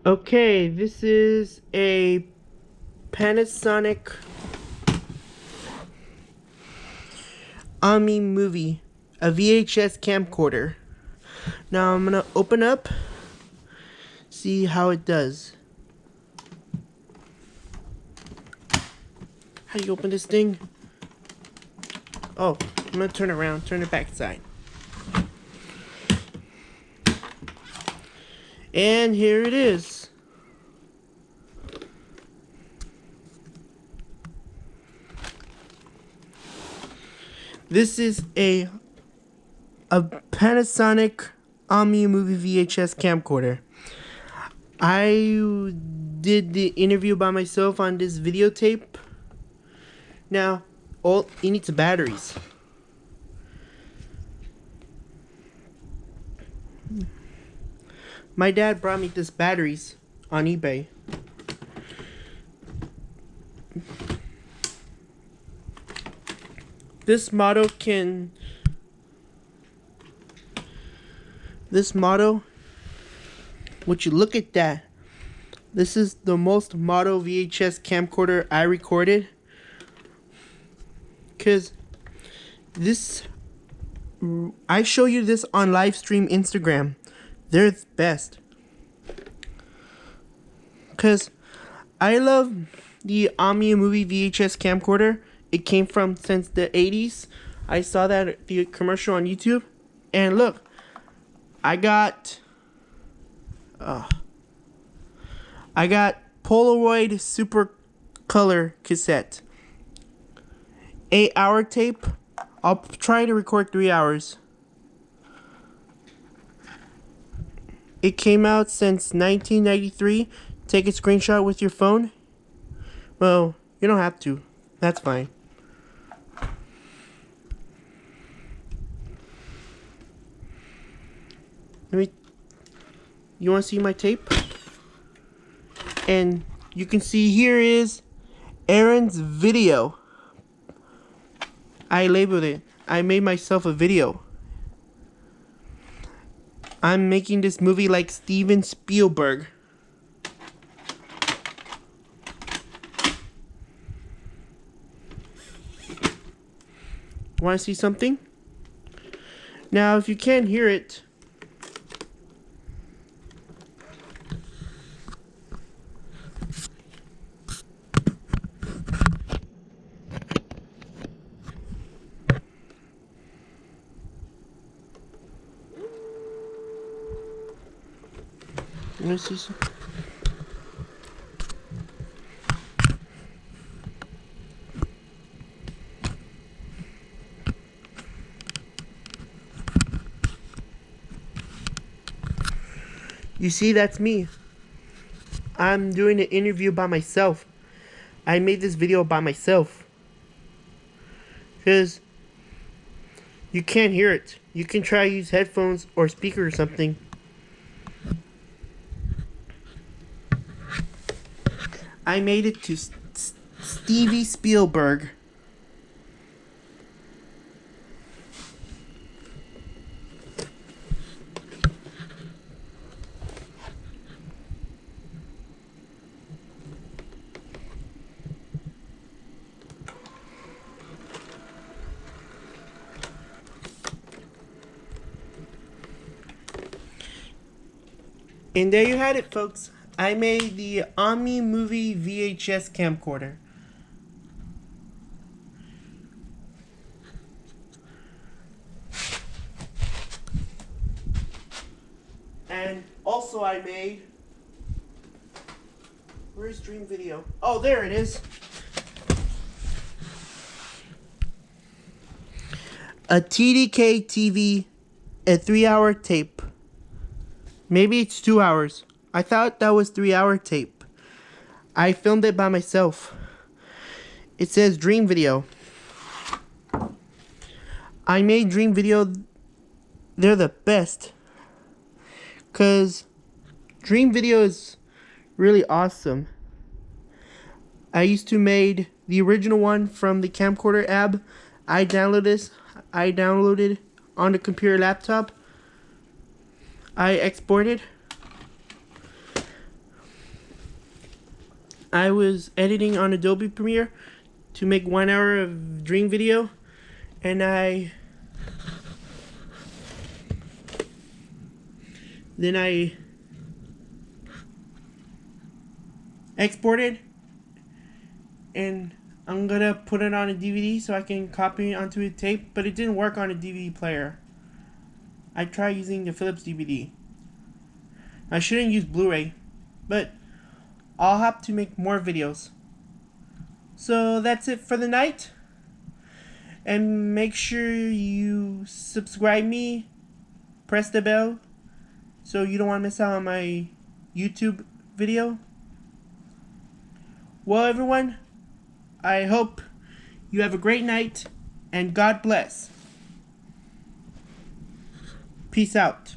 Okay, this is a Panasonic omimovie, a VHS camcorder. Now I'm gonna open up, see how it does. How do you open this thing? Oh, I'm gonna turn around, turn it back side. And here it is. This is a Panasonic omimovie VHS camcorder. I did the interview by myself on this videotape. Now, all you need is batteries. My dad brought me this batteries on eBay. This model, would you look at that? This is the most model VHS camcorder I recorded. Cause I show you this on live stream Instagram. They're the best. Cause I love the omimovie VHS camcorder. It came from since the 80s. I saw that the commercial on YouTube, and look, I got Polaroid Super Color cassette. 8-hour tape. I'll try to record 3 hours. It came out since 1993. Take a screenshot with your phone. Well, you don't have to. That's fine. You want to see my tape? And you can see here is Aaron's video. I labeled it. I made myself a video. I'm making this movie like Steven Spielberg. Want to see something? Now, if you can't hear it, you want to see some? You see, that's me. I'm doing an interview by myself. I made this video by myself. Because you can't hear it. You can try to use headphones or speaker or something. I made it to Stevie Spielberg. And there you had it, folks. I made the omimovie VHS camcorder. And also I made... Where's Dream Video? Oh, there it is. A TDK TV, a 3-hour tape. Maybe it's 2 hours. I thought that was 3-hour tape. I filmed it by myself. It says Dream Video. I made Dream Video. They're the best. Cause Dream Video is really awesome. I used to made the original one from the camcorder app. I downloaded on the computer laptop. I exported. I was editing on Adobe Premiere to make 1 hour of dream video, and then I exported, and I'm gonna put it on a DVD so I can copy it onto a tape, but it didn't work on a DVD player. I tried using the Philips DVD. I shouldn't use Blu-ray, but I'll have to make more videos. So that's it for the night. And make sure you subscribe me, press the bell, so you don't want to miss out on my YouTube video. Well, everyone, I hope you have a great night, and God bless. Peace out.